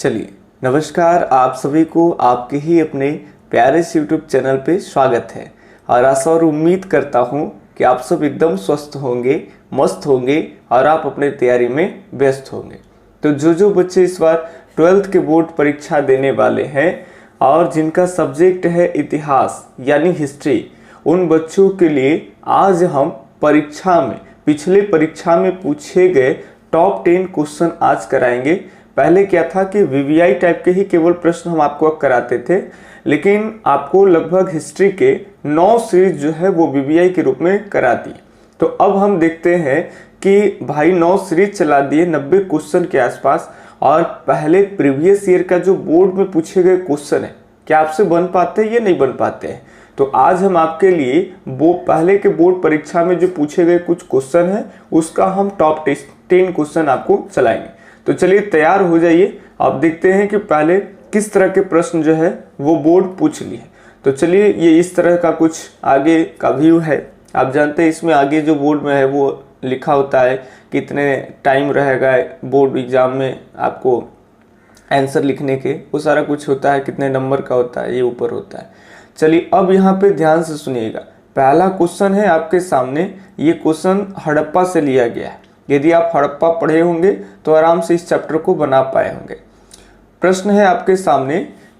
चलिए, नमस्कार आप सभी को आपके ही अपने प्यारे से यूट्यूब चैनल पे स्वागत है। और आशा और उम्मीद करता हूँ कि आप सब एकदम स्वस्थ होंगे, मस्त होंगे और आप अपने तैयारी में व्यस्त होंगे। तो जो बच्चे इस बार 12th के बोर्ड परीक्षा देने वाले हैं और जिनका सब्जेक्ट है इतिहास यानी हिस्ट्री, उन बच्चों के लिए आज हम परीक्षा में पिछले परीक्षा में पूछे गए टॉप 10 क्वेश्चन आज कराएंगे। पहले क्या था कि वीवीआई टाइप के ही केवल प्रश्न हम आपको कराते थे, लेकिन आपको लगभग हिस्ट्री के 9 सीरीज जो है वो वीवीआई के रूप में करा दी। तो अब हम देखते हैं कि भाई 9 सीरीज चला दिए 90 क्वेश्चन के आसपास, और पहले प्रीवियस ईयर का जो बोर्ड में पूछे गए क्वेश्चन है क्या आपसे बन पाते हैं या नहीं बन पाते हैं। तो आज हम आपके लिए वो पहले के बोर्ड परीक्षा में जो पूछे गए कुछ क्वेश्चन है उसका हम टॉप 10 क्वेश्चन आपको चलाएंगे। तो चलिए तैयार हो जाइए। अब देखते हैं कि पहले किस तरह के प्रश्न जो है वो बोर्ड पूछ लिए। तो चलिए, ये इस तरह का कुछ आगे का व्यू है। आप जानते हैं इसमें आगे जो बोर्ड में है वो लिखा होता है कितने टाइम रहेगा बोर्ड एग्जाम में आपको आंसर लिखने के, वो सारा कुछ होता है, कितने नंबर का होता है ये ऊपर होता है। चलिए अब यहाँ पे ध्यान से सुनिएगा। पहला क्वेश्चन है आपके सामने, ये क्वेश्चन हड़प्पा से लिया गया है। यदि आप हड़प्पा पढ़े होंगे तो आराम से इस चैप्टर को बना पाए होंगे। प्रश्न है आपके सामने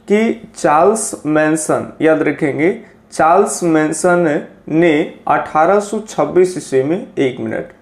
कि चार्ल्स मैनसन, याद रखेंगे चार्ल्स मैनसन ने 1826 ईस्वी में, एक मिनट,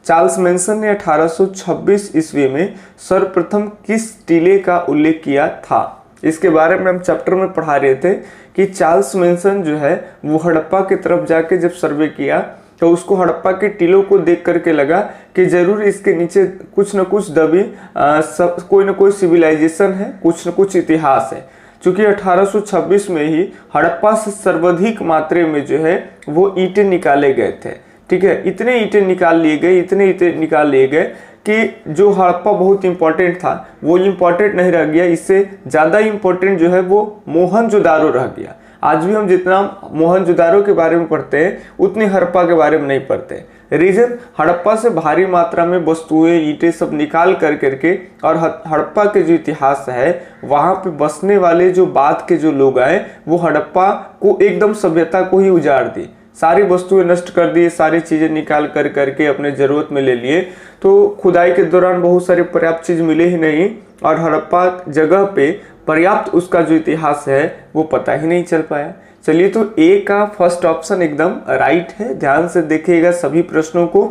चार्ल्स मैनसन ने 1826 ईस्वी में सर्वप्रथम किस टीले का उल्लेख किया था। इसके बारे में हम चैप्टर में पढ़ा रहे थे कि चार्ल्स मैनसन जो है वो हड़प्पा की तरफ जाके जब सर्वे किया तो उसको हड़प्पा के टीलों को देख करके लगा कि जरूर इसके नीचे कुछ न कुछ दबी कोई न कोई सिविलाइजेशन है, कुछ न कुछ इतिहास है। चूंकि 1826 में ही हड़प्पा से सर्वाधिक मात्रा में जो है वो ईंटें निकाले गए थे। ठीक है, इतने ईंटें निकाल लिए गए कि जो हड़प्पा बहुत इंपॉर्टेंट था वो इंपॉर्टेंट नहीं रह गया। इससे ज़्यादा इंपॉर्टेंट जो है वो मोहनजोदारो रह गया। आज भी हम जितना मोहनजोदारो के बारे में पढ़ते हैं उतनी हड़प्पा के बारे में नहीं पढ़ते। रीजन, हड़प्पा से भारी मात्रा में वस्तुएं ईंटें सब निकाल करके, और हड़प्पा के जो इतिहास है वहाँ पे बसने वाले जो बाद के जो लोग आए वो हड़प्पा को एकदम सभ्यता को ही उजाड़ दी, सारी वस्तुएं नष्ट कर दी, सारी चीजें निकाल करके अपने जरूरत में ले लिए। तो खुदाई के दौरान बहुत सारे पर्याप्त चीज मिले ही नहीं, और हड़प्पा जगह पे पर्याप्त उसका जो इतिहास है वो पता ही नहीं चल पाया। चलिए, तो ए का फर्स्ट ऑप्शन एकदम राइट है। ध्यान से देखिएगा सभी प्रश्नों को,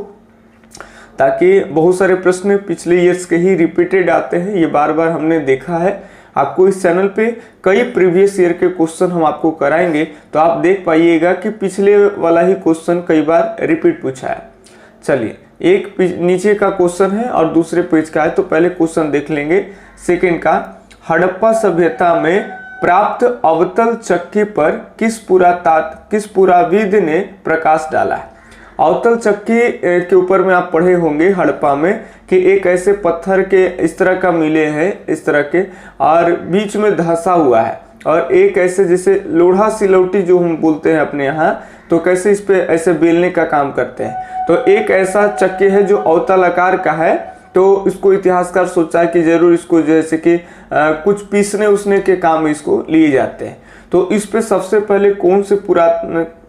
ताकि बहुत सारे प्रश्न पिछले ईयर्स के ही रिपीटेड आते हैं, ये बार बार हमने देखा है। आपको इस चैनल पे कई प्रीवियस ईयर के क्वेश्चन हम आपको कराएंगे, तो आप देख पाइएगा कि पिछले वाला ही क्वेश्चन कई बार रिपीट पूछा है। चलिए, एक नीचे का क्वेश्चन है और दूसरे पेज का है, तो पहले क्वेश्चन देख लेंगे। सेकंड का, हड़प्पा सभ्यता में प्राप्त अवतल चक्की पर किस पुराविद ने प्रकाश डाला है। अवतल चक्की के ऊपर में आप पढ़े होंगे हड़प्पा में कि एक ऐसे पत्थर के इस तरह का मिले हैं, इस तरह के, और बीच में धंसा हुआ है, और एक ऐसे जैसे लोढ़ा सिलौटी जो हम बोलते हैं अपने यहाँ, तो कैसे इस पे ऐसे बेलने का काम करते हैं। तो एक ऐसा चक्की है जो अवतल आकार का है, तो इसको इतिहासकार सोचा है कि जरूर इसको जैसे कि कुछ पीसने उसने के काम इसको लिए जाते हैं। तो इस पे सबसे पहले कौन से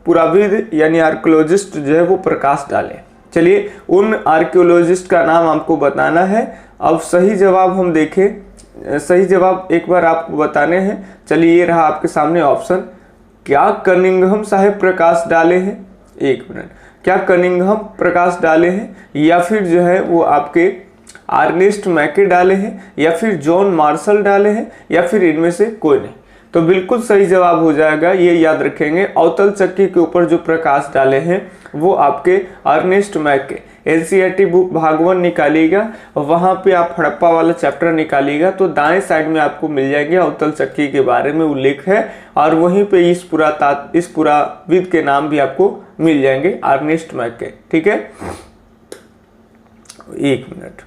पुराविद यानी आर्कियोलॉजिस्ट जो है वो प्रकाश डाले। चलिए, उन आर्कियोलॉजिस्ट का नाम आपको बताना है। अब सही जवाब हम देखें, सही जवाब एक बार आपको बताने हैं। चलिए, ये रहा आपके सामने ऑप्शन। क्या कनिंघम साहब प्रकाश डाले हैं, एक मिनट, क्या कनिंघम प्रकाश डाले हैं, या फिर जो है वो आपके अर्नेस्ट मैके डाले हैं, या फिर जॉन मार्शल डाले हैं, या फिर इनमें से कोई नहीं। तो बिल्कुल सही जवाब हो जाएगा, ये याद रखेंगे, अवतल चक्की के ऊपर जो प्रकाश डाले हैं वो आपके अर्नेस्ट मैके। एनसीईआरटी बुक भागवन निकालिएगा, वहां पे आप हड़प्पा वाला चैप्टर निकालिएगा तो दाएं साइड में आपको मिल जाएंगे अवतल चक्की के बारे में उल्लेख है, और वहीं पे इस पुराविद के नाम भी आपको मिल जाएंगे, अर्नेस्ट मैके। ठीक है, एक मिनट।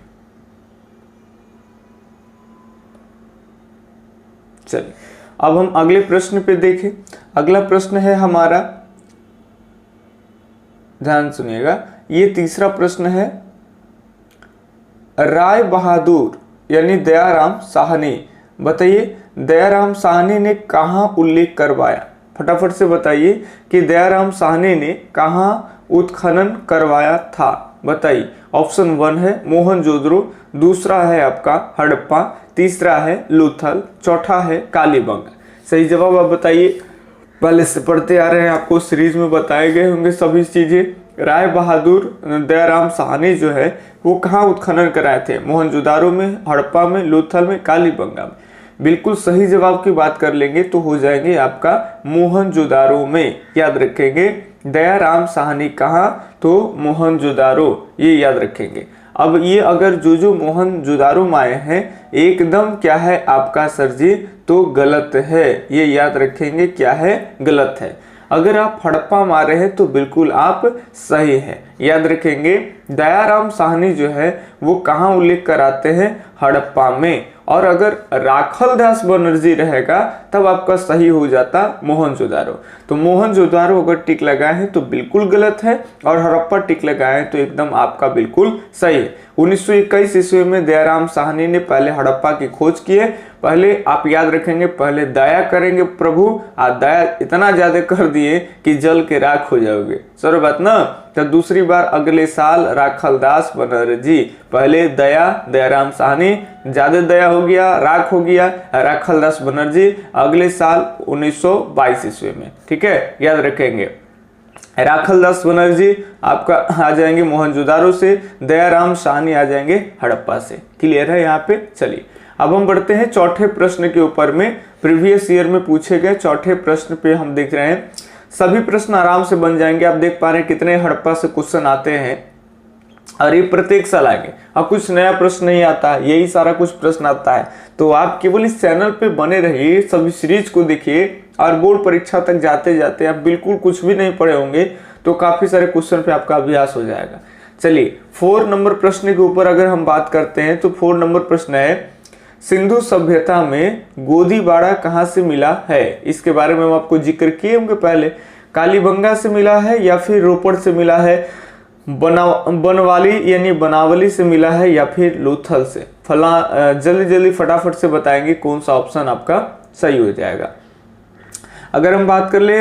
चलिए, अब हम अगले प्रश्न पे देखें। अगला प्रश्न है हमारा, ध्यान सुनिएगा, ये तीसरा प्रश्न है। राय बहादुर यानी दयाराम साहनी बताइए दयाराम साहनी ने कहाँ उल्लेख करवाया, फटाफट से बताइए कि दयाराम साहनी ने कहाँ उत्खनन करवाया था। बताइए ऑप्शन 1 है मोहनजोदड़ो, दूसरा है आपका हड़प्पा, तीसरा है लोथल, चौथा है कालीबंगा। सही जवाब आप बताइए। पहले से पढ़ते आ रहे हैं, आपको सीरीज में बताए गए होंगे सभी चीजें। राय बहादुर दयाराम साहनी जो है वो कहाँ उत्खनन कराए थे, मोहनजोदारो में, हड़प्पा में, लोथल में, कालीबंगा में। बिल्कुल सही जवाब की बात कर लेंगे तो हो जाएंगे आपका मोहनजोदारो में। याद रखेंगे दयाराम साहनी कहाँ, तो मोहनजोदारो, ये याद रखेंगे। अब ये अगर जो मोहनजोदारो में आए हैं एकदम क्या है आपका सर जी, तो गलत है, ये याद रखेंगे क्या है, गलत है। अगर आप हड़प्पा में आ रहे हैं तो बिल्कुल आप सही हैं। याद रखेंगे दयाराम साहनी जो है वो कहाँ उल्लेख कराते हैं, हड़प्पा में। और अगर राखलदास बनर्जी रहेगा तब आपका सही हो जाता मोहनजोदारो। तो मोहनजोदारो अगर टिक लगाए हैं तो बिल्कुल गलत है, और हड़प्पा टिक लगाए हैं तो एकदम आपका बिल्कुल सही है। 1921 ईस्वी में दयाराम साहनी ने पहले हड़प्पा की खोज की है। पहले आप याद रखेंगे, पहले दया करेंगे प्रभु, और दया इतना ज्यादा कर दिए कि जल के राख हो जाओगे, सर बात ना। तो दूसरी बार अगले साल राखलदास बनर्जी, पहले दया दयाराम साहनी, ज्यादा दया हो गया, राख हो गया, राखलदास बनर्जी अगले साल 1922 ईस्वी में। ठीक है, याद रखेंगे राखलदास बनर्जी आपका आ जाएंगे मोहनजोदारो से, दयाराम साहनी आ जाएंगे हड़प्पा से। क्लियर है यहाँ पे। चलिए अब हम बढ़ते हैं चौथे प्रश्न के ऊपर में। प्रीवियस ईयर में पूछे गए चौथे प्रश्न पे हम देख रहे हैं। सभी प्रश्न आराम से बन जाएंगे। आप देख पा रहे हैं कितने हड़प्पा से क्वेश्चन आते हैं, और ये प्रत्येक साल आएंगे। अब कुछ नया प्रश्न नहीं आता, यही सारा कुछ प्रश्न आता है। तो आप केवल इस चैनल पे बने रहिए, सभी सीरीज को देखिए, और बोर्ड परीक्षा तक जाते जाते आप बिल्कुल कुछ भी नहीं पढ़े होंगे तो काफी सारे क्वेश्चन पे आपका अभ्यास हो जाएगा। चलिए 4 नंबर प्रश्न के ऊपर अगर हम बात करते हैं तो 4 नंबर प्रश्न है, सिंधु सभ्यता में गोदीबाड़ा कहाँ से मिला है। इसके बारे में हम आपको जिक्र किए होंगे पहले। कालीबंगा से मिला है, या फिर रोपड़ से मिला है, बनवाली यानी बनावली से मिला है, या फिर लोथल से। जल्दी जल्दी फटाफट से बताएंगे कौन सा ऑप्शन आपका सही हो जाएगा। अगर हम बात कर ले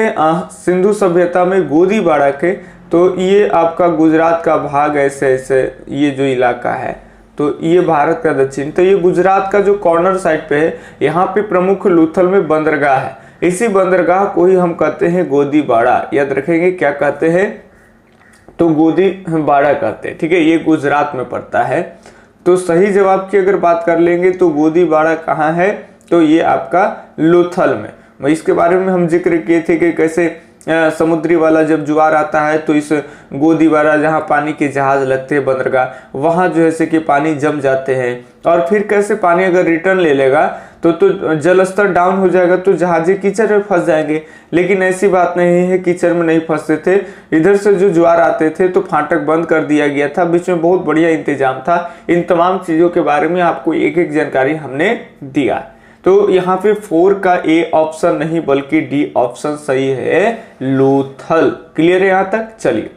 सिंधु सभ्यता में गोदीबाड़ा के, तो ये आपका गुजरात का भाग ऐसे ऐसे ये जो इलाका है, तो ये भारत का दक्षिण, तो ये गुजरात का जो कॉर्नर साइड पे है, यहाँ पे प्रमुख लोथल में बंदरगाह है। इसी बंदरगाह को ही हम कहते हैं गोदीबाड़ा। याद रखेंगे क्या कहते हैं, तो गोदीबाड़ा कहते हैं। ठीक है, ये गुजरात में पड़ता है। तो सही जवाब की अगर बात कर लेंगे तो गोदीबाड़ा कहाँ है, तो ये आपका लोथल में। इसके बारे में हम जिक्र किए थे कि कैसे समुद्री वाला जब ज्वार आता है तो इस गोदीबाड़ा जहाँ पानी के जहाज लगते हैं बंदरगाह, वहाँ जो है से कि पानी जम जाते हैं, और फिर कैसे पानी अगर रिटर्न ले लेगा तो जल स्तर डाउन हो जाएगा, तो जहाज़ें कीचड़ में फंस जाएंगे। लेकिन ऐसी बात नहीं है, कीचड़ में नहीं फंसते थे। इधर से जो ज्वार आते थे तो फाटक बंद कर दिया गया था, बीच में बहुत बढ़िया इंतजाम था। इन तमाम चीज़ों के बारे में आपको एक एक जानकारी हमने दिया। तो यहाँ पे 4 का ए ऑप्शन नहीं बल्कि डी ऑप्शन सही है, लोथल। क्लियर है यहाँ तक। चलिए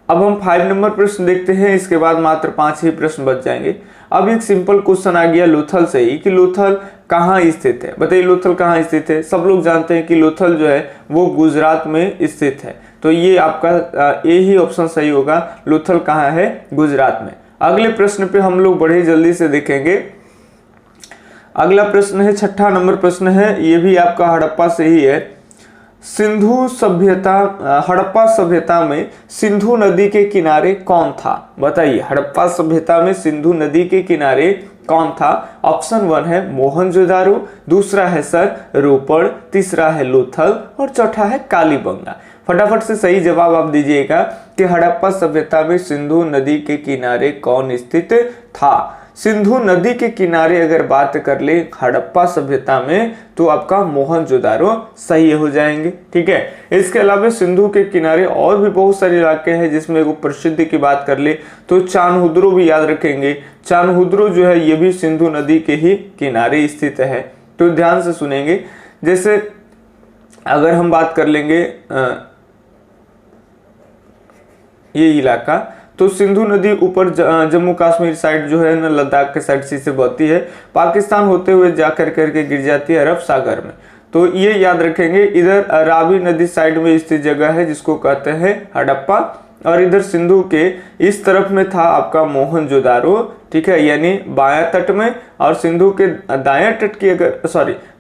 अब हम 5 नंबर प्रश्न देखते हैं, इसके बाद मात्र 5 ही प्रश्न बच जाएंगे। अब एक सिंपल क्वेश्चन आ गया लोथल से ही कि लोथल कहाँ स्थित है। बताइए लोथल कहाँ स्थित है। सब लोग जानते हैं कि लोथल जो है वो गुजरात में स्थित है, तो ये आपका ए ही ऑप्शन सही होगा। लोथल कहाँ है, गुजरात में। अगले प्रश्न पे हम लोग बड़े जल्दी से देखेंगे। अगला प्रश्न है 6ठा नंबर प्रश्न है, ये भी आपका हड़प्पा से ही है। सिंधु सभ्यता, हड़प्पा सभ्यता में सिंधु नदी के किनारे कौन था। बताइए हड़प्पा सभ्यता में सिंधु नदी के किनारे कौन था। ऑप्शन 1 है मोहनजोदारो, दूसरा है सर रोपड़, तीसरा है लोथल, और चौथा है कालीबंगा। फटाफट से सही जवाब आप दीजिएगा कि हड़प्पा सभ्यता में सिंधु नदी के किनारे कौन स्थित था। सिंधु नदी के किनारे अगर बात कर ले हड़प्पा सभ्यता में तो आपका मोहनजोदारो सही हो जाएंगे। ठीक है, इसके अलावा सिंधु के किनारे और भी बहुत सारे इलाके हैं, जिसमें वो प्रसिद्ध की बात कर ले तो चानहुद्रो भी याद रखेंगे। चानहुद्रो जो है ये भी सिंधु नदी के ही किनारे स्थित है, तो ध्यान से सुनेंगे। जैसे अगर हम बात कर लेंगे ये इलाका, तो सिंधु नदी ऊपर जम्मू कश्मीर साइड जो है ना, लद्दाख के साइड से बहती है, पाकिस्तान होते हुए जाकर करके गिर जाती है अरब सागर में। तो ये याद रखेंगे। इधर रावी नदी साइड में स्थित जगह है जिसको कहते हैं हड़प्पा, और इधर सिंधु के इस तरफ में था आपका मोहनजोदारो, ठीक है, यानी बायां तट में, और सिंधु के दायां तट की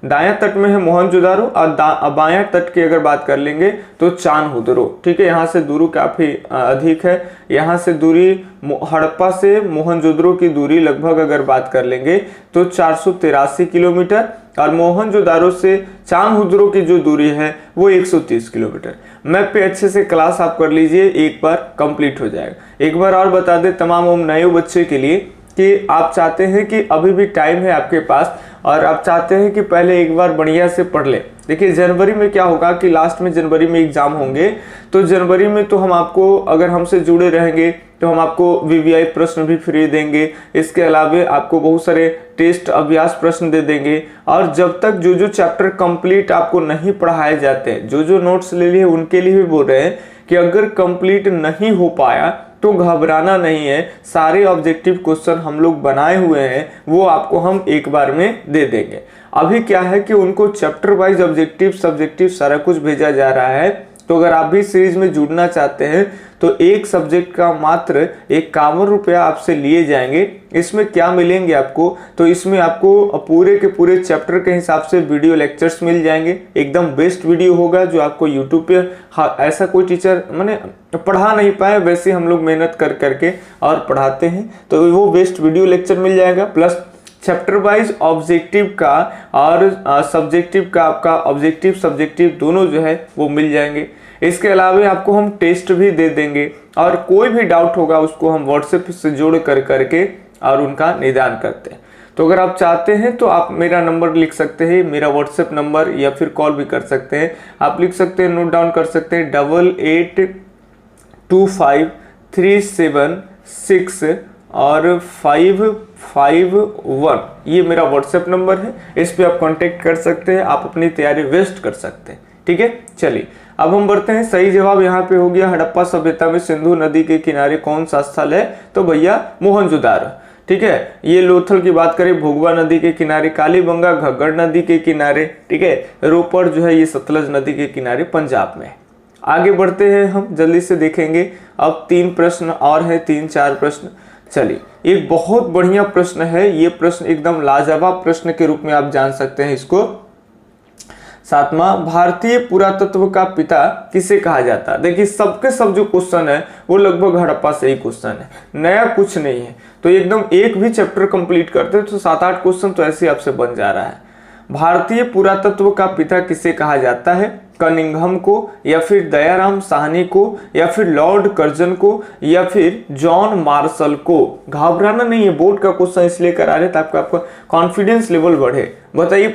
दायां तट में है मोहनजोदारो, और बायां तट की अगर बात कर लेंगे तो चान्होदरो, ठीक है। यहाँ से दूरी काफी अधिक है, यहाँ से दूरी हड़प्पा से मोहनजोदड़ो की दूरी लगभग अगर बात कर लेंगे तो 483 किलोमीटर, और मोहनजोदारो से चान्होदरो की जो दूरी है वो 130 किलोमीटर। मैप पे अच्छे से क्लास आप कर लीजिए, एक बार कंप्लीट हो जाएगा। एक बार और बता दें तमाम नए बच्चे के लिए कि आप चाहते हैं कि अभी भी टाइम है आपके पास, और आप चाहते हैं कि पहले एक बार बढ़िया से पढ़ ले। देखिए जनवरी में क्या होगा कि लास्ट में जनवरी में एग्जाम होंगे, तो जनवरी में तो हम आपको, अगर हमसे जुड़े रहेंगे तो हम आपको वीवीआई प्रश्न भी फ्री देंगे। इसके अलावा आपको बहुत सारे टेस्ट अभ्यास प्रश्न दे देंगे, और जब तक जो चैप्टर कंप्लीट आपको नहीं पढ़ाए जाते, जो नोट्स ले लिए उनके लिए भी बोल रहे हैं कि अगर कंप्लीट नहीं हो पाया तो घबराना नहीं है, सारे ऑब्जेक्टिव क्वेश्चन हम लोग बनाए हुए हैं, वो आपको हम एक बार में दे देंगे। अभी क्या है कि उनको चैप्टर वाइज ऑब्जेक्टिव सब्जेक्टिव सारा कुछ भेजा जा रहा है। तो अगर आप भी सीरीज में जुड़ना चाहते हैं तो एक सब्जेक्ट का मात्र 51 रुपया आपसे लिए जाएंगे। इसमें क्या मिलेंगे आपको, तो इसमें आपको पूरे के पूरे चैप्टर के हिसाब से वीडियो लेक्चर्स मिल जाएंगे, एकदम बेस्ट वीडियो होगा जो आपको यूट्यूब पे ऐसा कोई टीचर माने पढ़ा नहीं पाए, वैसे हम लोग मेहनत कर करके और पढ़ाते हैं, तो वो बेस्ट वीडियो लेक्चर मिल जाएगा। प्लस चैप्टर वाइज ऑब्जेक्टिव का और सब्जेक्टिव का, आपका ऑब्जेक्टिव सब्जेक्टिव दोनों जो है वो मिल जाएंगे। इसके अलावा आपको हम टेस्ट भी दे देंगे, और कोई भी डाउट होगा उसको हम व्हाट्सएप से जोड़ कर करके और उनका निदान करते हैं। तो अगर आप चाहते हैं तो आप मेरा नंबर लिख सकते हैं, मेरा व्हाट्सएप नंबर, या फिर कॉल भी कर सकते हैं। आप लिख सकते हैं, नोट डाउन कर सकते हैं 882537 और 551, ये मेरा व्हाट्सएप नंबर है। इस पे आप कांटेक्ट कर सकते हैं, आप अपनी तैयारी वेस्ट कर सकते हैं, ठीक है। चलिए अब हम बढ़ते हैं। सही जवाब यहाँ पे हो गया, हड़प्पा सभ्यता में सिंधु नदी के किनारे कौन सा स्थल है, तो भैया मोहनजोदारो, ठीक है। ये लोथल की बात करें, भोगवा नदी के किनारे, कालीबंगा घग्गड़ नदी के किनारे, ठीक है। रोपड़ जो है ये सतलज नदी के किनारे पंजाब में। आगे बढ़ते हैं, हम जल्दी से देखेंगे। अब 3 प्रश्न और है, 3-4 प्रश्न। चलिए एक बहुत बढ़िया प्रश्न है, ये प्रश्न एकदम लाजवाब प्रश्न के रूप में आप जान सकते हैं इसको। 7वां, भारतीय पुरातत्व का पिता किसे कहा जाता है। देखिए सबके सब जो क्वेश्चन है वो लगभग हड़प्पा से ही क्वेश्चन है, नया कुछ नहीं है। तो एकदम एक भी चैप्टर कंप्लीट करते तो 7-8 क्वेश्चन तो ऐसे आपसे बन जा रहा है। भारतीय पुरातत्व का पिता किसे कहा जाता है, कनिंघम को, या फिर दयाराम साहनी को, या फिर लॉर्ड कर्जन को, या फिर जॉन मार्शल को। घबराना नहीं है, बोर्ड का क्वेश्चन इसलिए करा रहे ताकि आपका कॉन्फिडेंस लेवल बढ़े। बताइए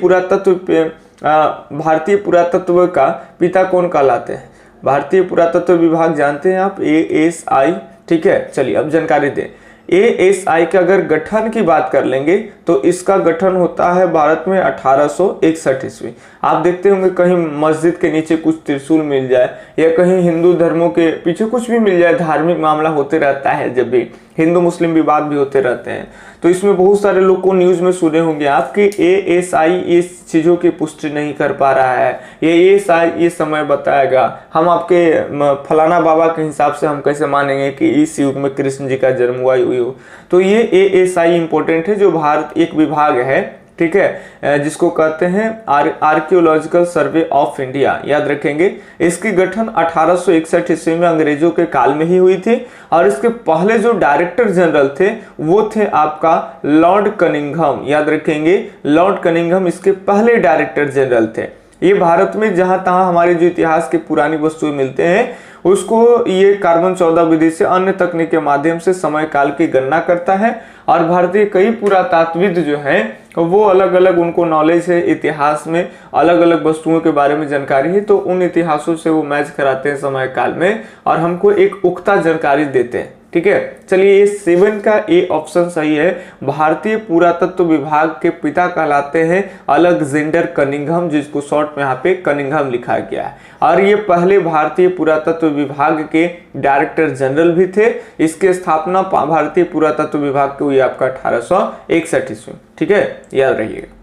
भारतीय पुरातत्व का पिता कौन कहलाते हैं। भारतीय पुरातत्व विभाग जानते हैं आप, ASI, ठीक है। चलिए अब जानकारी दें। ASI के अगर गठन की बात कर लेंगे तो इसका गठन होता है भारत में 1861 ईस्वी। आप देखते होंगे कहीं मस्जिद के नीचे कुछ त्रिशूल मिल जाए, या कहीं हिंदू धर्मों के पीछे कुछ भी मिल जाए, धार्मिक मामला होते रहता है, जब भी हिंदू मुस्लिम विवाद भी होते रहते हैं। तो इसमें बहुत सारे लोग को न्यूज में सुने होंगे आपकी ASI इस चीजों की पुष्टि नहीं कर पा रहा है, ये ASI ये समय बताएगा। हम आपके फलाना बाबा के हिसाब से हम कैसे मानेंगे कि इस युग में कृष्ण जी का जन्म हुआ युग। तो ये ASI इंपॉर्टेंट है, जो भारत एक विभाग है, ठीक है, जिसको कहते हैं आर्कियोलॉजिकल सर्वे ऑफ इंडिया, याद रखेंगे। इसकी गठन 1861 ईस्वी में अंग्रेजों के काल में ही हुई थी, और इसके पहले जो डायरेक्टर जनरल थे वो थे आपका लॉर्ड कनिंघम, याद रखेंगे। लॉर्ड कनिंघम इसके पहले डायरेक्टर जनरल थे। ये भारत में जहां तहां हमारे जो इतिहास के पुरानी वस्तुएं मिलते हैं उसको ये कार्बन 14 विधि से अन्य तकनीक के माध्यम से समय काल की गणना करता है। और भारतीय कई पुरातात्विद जो हैं वो अलग अलग उनको नॉलेज है, इतिहास में अलग अलग वस्तुओं के बारे में जानकारी है, तो उन इतिहासों से वो मैच कराते हैं समय काल में और हमको एक पुख्ता जानकारी देते हैं। ठीक है। चलिए ये 7 का ए ऑप्शन सही है। भारतीय पुरातत्व विभाग के पिता कहलाते हैं अलेक्जेंडर कनिंघम, जिसको शॉर्ट में यहाँ पे कनिंघम लिखा गया है। और ये पहले भारतीय पुरातत्व विभाग के डायरेक्टर जनरल भी थे। इसकी स्थापना भारतीय पुरातत्व विभाग की हुई आपका 1861 ईस्वी, ठीक है, याद रहिएगा।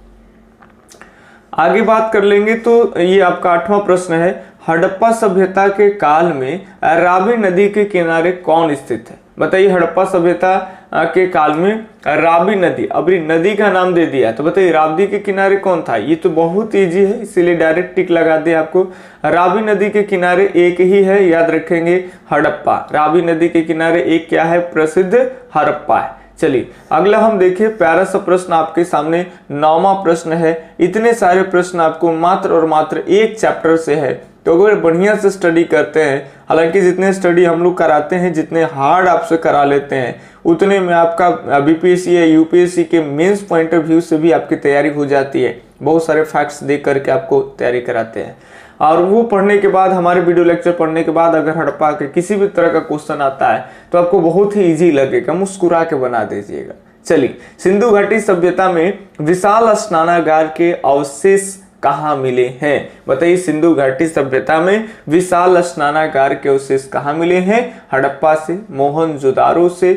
आगे बात कर लेंगे तो ये आपका 8वां प्रश्न है, हड़प्पा सभ्यता के काल में रावी नदी के किनारे कौन स्थित है? बताइए, हड़प्पा सभ्यता के काल में रावी नदी, अभी नदी का नाम दे दिया, तो बताइए रावी के किनारे कौन था? ये तो बहुत इजी है, इसीलिए डायरेक्ट टिक लगा दे आपको। रावी नदी के किनारे एक ही है, याद रखेंगे, हड़प्पा। रावी नदी के किनारे एक क्या है? प्रसिद्ध हड़प्पा है। चलिए अगला हम देखिए, प्यारा सा प्रश्न आपके सामने 9वां प्रश्न है। इतने सारे प्रश्न आपको मात्र और मात्र एक चैप्टर से है, तो अगर बढ़िया से स्टडी करते हैं, हालांकि जितने स्टडी हम लोग कराते हैं, जितने हार्ड आपसे करा लेते हैं, उतने में आपका बीपीएससी या यूपीएससी के मेंस पॉइंट ऑफ व्यू से भी आपकी तैयारी हो जाती है। बहुत सारे फैक्ट्स देख करके आपको तैयारी कराते हैं, और वो पढ़ने के बाद, हमारे वीडियो लेक्चर पढ़ने के बाद अगर हड़प्पा के किसी भी तरह का क्वेश्चन आता है तो आपको बहुत ही इजी लगेगा, मुस्कुरा के बना दीजिएगा। चलिए, सिंधु घाटी सभ्यता में विशाल स्नानागार के अवशेष कहाँ मिले हैं? बताइए, सिंधु घाटी सभ्यता में विशाल स्नानागार के अवशेष कहाँ मिले हैं? हड़प्पा से, मोहनजोदारो से,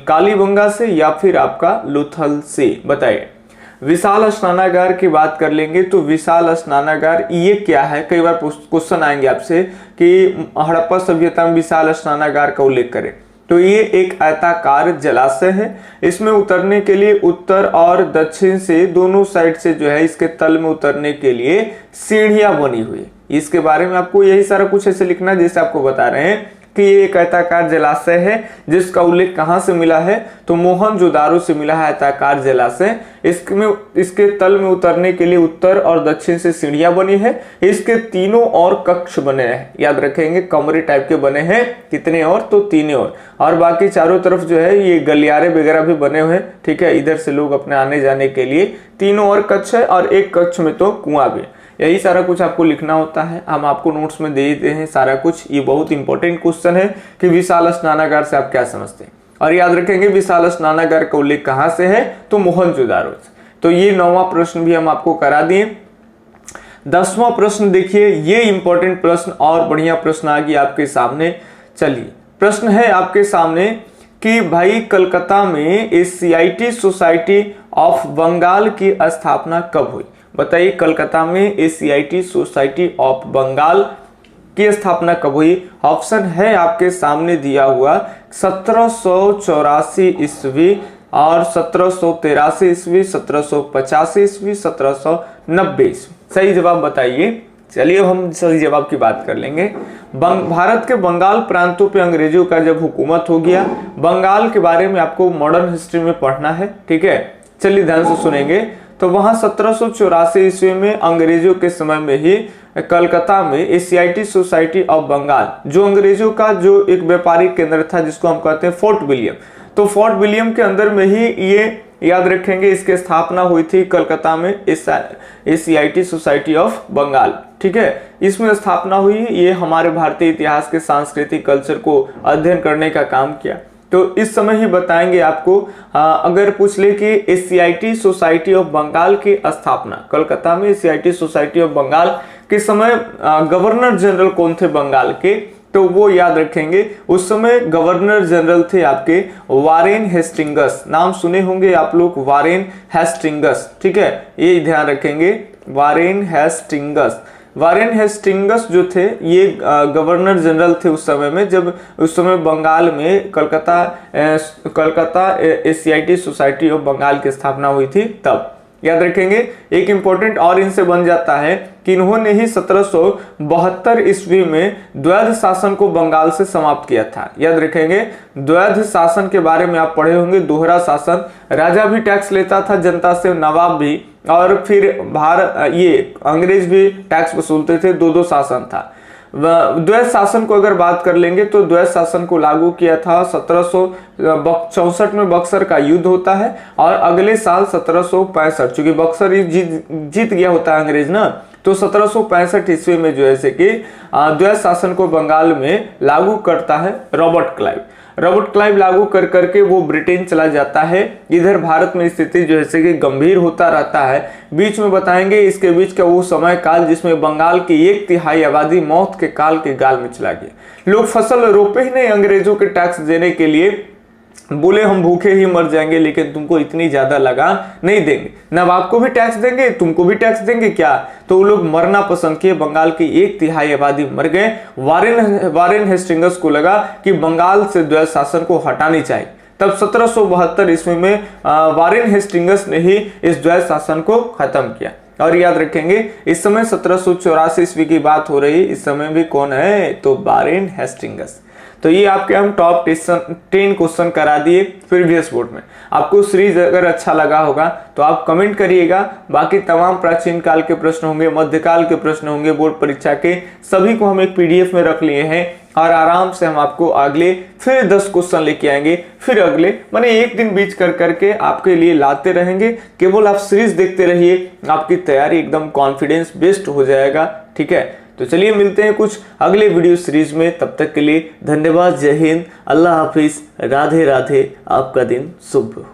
कालीबंगा से, या फिर आपका लोथल से? बताइए। विशाल स्नानागार की बात कर लेंगे तो विशाल स्नानागार ये क्या है? कई बार क्वेश्चन आएंगे आपसे कि हड़प्पा सभ्यता में विशाल स्नानागार का उल्लेख करें, तो ये एक आयताकार जलाशय है। इसमें उतरने के लिए उत्तर और दक्षिण से दोनों साइड से जो है इसके तल में उतरने के लिए सीढ़ियां बनी हुई है। इसके बारे में आपको यही सारा कुछ ऐसे लिखना जैसे आपको बता रहे हैं कि ये एक आयताकार जलाशय है, जिसका उल्लेख कहां से मिला है? तो मोहनजोदारो से मिला है आयताकार जलाशय। इसके तल में उतरने के लिए उत्तर और दक्षिण से सीढ़ियां बनी है। इसके तीनों और कक्ष बने हैं, याद रखेंगे, कमरे टाइप के बने हैं। कितने और? तो 3 और बाकी चारों तरफ जो है ये गलियारे वगैरह भी बने हुए हैं, ठीक है। इधर से लोग अपने आने जाने के लिए 3 और कक्ष है, और एक कक्ष में तो कुआं भी। यही सारा कुछ आपको लिखना होता है, हम आपको नोट्स में दे देते हैं सारा कुछ। ये बहुत इंपॉर्टेंट क्वेश्चन है कि विशाल स्नानागार से आप क्या समझते हैं, और याद रखेंगे विशाल स्नानागार का उल्लेख कहां से है? तो मोहनजोदारो से। तो ये 9वां प्रश्न भी हम आपको करा दिए। 10वां प्रश्न देखिए, ये इंपॉर्टेंट प्रश्न और बढ़िया प्रश्न आ गया आपके सामने। चलिए, प्रश्न है आपके सामने कि भाई कलकत्ता में एशियाटिक सोसाइटी ऑफ बंगाल की स्थापना कब हुई? बताइए, कलकत्ता में एशियाटिक सोसाइटी ऑफ बंगाल की स्थापना कब हुई? ऑप्शन है आपके सामने दिया हुआ, 1784 ईस्वी और 1783 ईस्वी, 1785 ईस्वी, 1790 ईस्वी। सही जवाब बताइए। चलिए हम सही जवाब की बात कर लेंगे। भारत के बंगाल प्रांतों पे अंग्रेजों का जब हुकूमत हो गया, बंगाल के बारे में आपको मॉडर्न हिस्ट्री में पढ़ना है, ठीक है। चलिए ध्यान से सुनेंगे। तो वहां 1784 ईस्वी में अंग्रेजों के समय में ही कलकत्ता में एशियाटिक सोसाइटी ऑफ बंगाल, जो अंग्रेजों का जो एक व्यापारिक केंद्र था, जिसको हम कहते हैं फोर्ट विलियम, तो फोर्ट विलियम के अंदर में ही ये, याद रखेंगे, इसकी स्थापना हुई थी कलकत्ता में एशियाटिक सोसाइटी ऑफ बंगाल, ठीक है। इसमें स्थापना हुई, ये हमारे भारतीय इतिहास के सांस्कृतिक कल्चर को अध्ययन करने का काम किया। तो इस समय ही बताएंगे आपको, अगर पूछ ले कि एशियाटिक सोसाइटी ऑफ बंगाल की स्थापना कलकत्ता में एशियाटिक सोसाइटी ऑफ बंगाल के समय गवर्नर जनरल कौन थे बंगाल के? तो वो याद रखेंगे, उस समय गवर्नर जनरल थे आपके वारेन हेस्टिंगस। नाम सुने होंगे आप लोग, वारेन हेस्टिंगस, ठीक है, ये ध्यान रखेंगे, वारेन हेस्टिंगस। वारेन हेस्टिंगस जो थे ये गवर्नर जनरल थे उस समय में, जब उस समय बंगाल में Calcutta Asiatic Society of Bengal की स्थापना हुई थी तब। याद रखेंगे। एक इंपॉर्टेंट और इनसे बन जाता है कि इन्होंने ही 1772 ईस्वी में द्वैध शासन को बंगाल से समाप्त किया था। याद रखेंगे, द्वैध शासन के बारे में आप पढ़े होंगे। दोहरा शासन, राजा भी टैक्स लेता था जनता से, नवाब भी, और फिर ये अंग्रेज भी टैक्स वसूलते थे। दो शासन था। द्वैध शासन को अगर बात कर लेंगे तो द्वैध शासन को लागू किया था 1764 में बक्सर का युद्ध होता है, और अगले साल 1765, चूंकि बक्सर जीत गया होता है अंग्रेज ना, तो 1765 ईस्वी में जो है कि द्वैध शासन को बंगाल में लागू करता है रॉबर्ट क्लाइव। रॉबर्ट क्लाइव लागू कर करके वो ब्रिटेन चला जाता है। इधर भारत में स्थिति जो है कि गंभीर होता रहता है। बीच में बताएंगे इसके बीच का वो समय काल जिसमें बंगाल की 1/3 आबादी मौत के काल के गाल में चला गया। लोग फसल रोपे ही नहीं, अंग्रेजों के टैक्स देने के लिए बोले हम भूखे ही मर जाएंगे लेकिन तुमको इतनी ज्यादा लगान नहीं देंगे, नवाब को भी टैक्स देंगे तुमको भी टैक्स देंगे क्या। तो वो लोग मरना पसंद किए, बंगाल की 1/3 आबादी मर गए। वारेन हेस्टिंग्स को लगा कि बंगाल से द्वैध शासन को हटानी चाहिए। तब 1772 ईस्वी में वारेन हेस्टिंग्स ने ही इस द्वैध शासन को खत्म किया। और याद रखेंगे इस समय 1784 ईस्वी की बात हो रही, इस समय भी कौन है, तो वारेन हेस्टिंग्स। तो ये आपके हम टॉप 10 क्वेश्चन करा दिए प्रीवियस बोर्ड में। आपको सीरीज अगर अच्छा लगा होगा तो आप कमेंट करिएगा। बाकी तमाम प्राचीन काल के प्रश्न होंगे, मध्यकाल के प्रश्न होंगे, बोर्ड परीक्षा के सभी को हम एक पीडीएफ में रख लिए हैं और आराम से हम आपको अगले फिर 10 क्वेश्चन लेके आएंगे, फिर अगले माने एक दिन बीच कर करके आपके लिए लाते रहेंगे। केवल आप सीरीज देखते रहिए, आपकी तैयारी एकदम कॉन्फिडेंस बेस्ड हो जाएगा। ठीक है, तो चलिए मिलते हैं कुछ अगले वीडियो सीरीज में। तब तक के लिए धन्यवाद, जय हिंद, अल्लाह हाफिज, राधे राधे, आपका दिन शुभ हो।